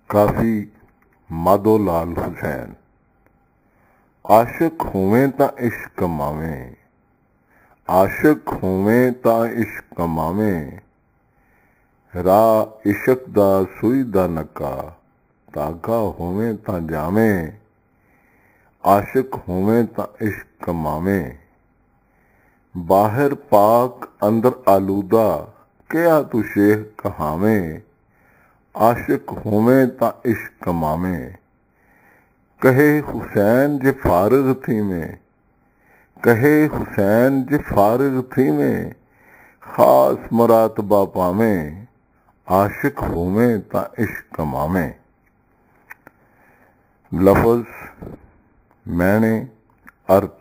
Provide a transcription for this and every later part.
ਕਾਫੀ ਮਾਧੋ ਲਾਲ ਹੁਸੈਨ। ਆਸ਼ਿਕ ਹੋਵੇਂ ਤਾਂ ਇਸ਼ਕ ਕਮਾਵੇਂ, ਆਸ਼ਿਕ ਹੋਵੇਂ ਤਾਂ ਇਸ਼ਕ ਕਮਾਵੇਂ, ਰਾਹ ਇਸ਼ਕ ਦਾ ਸੂਈ ਦਾ ਨੱਕਾ, ਧਾਗਾ ਹੋਵੇਂ ਤਾਂ ਜਾਵੇਂ। ਆਸ਼ਿਕ ਹੋਵੇਂ ਤਾਂ ਇਸ਼ਕ ਕਮਾਵੇਂ, ਬਾਹਰ ਪਾਕ ਅੰਦਰ ਆਲੂਦਾ, ਕਿਹਾ ਤੂੰ ਸ਼ੇਖ ਕਹਾਵੇਂ। ਆਸ਼ਿਕ ਹੋਵੇਂ ਤਾਂ इश्क कमावे, कहे हुसैन जे फारिग थी में, कहे हुसैन जे फारिग थी में, खास मरातबा पावें। आशिक होवें तां इश्क कमावें। लफ्ज़, मैंने, अर्थ।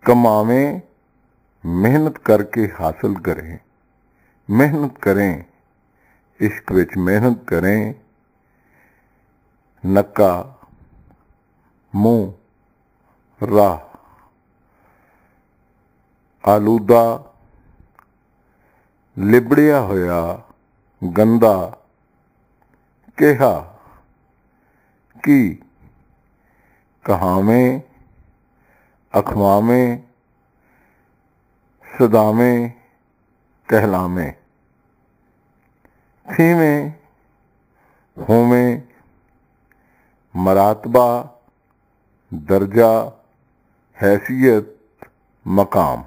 कमावें मेहनत करके हासिल करें, मेहनत करें, इश्क विच मेहनत करें। नक्का, मुंह, राह। आलूदा, लिबड़िया होया, गंदा। कहा, की, कहावें, अखवावें, सदावें, कहलावें। थीवें, होवें, मरातबा, दर्जा, हैसियत, मकाम।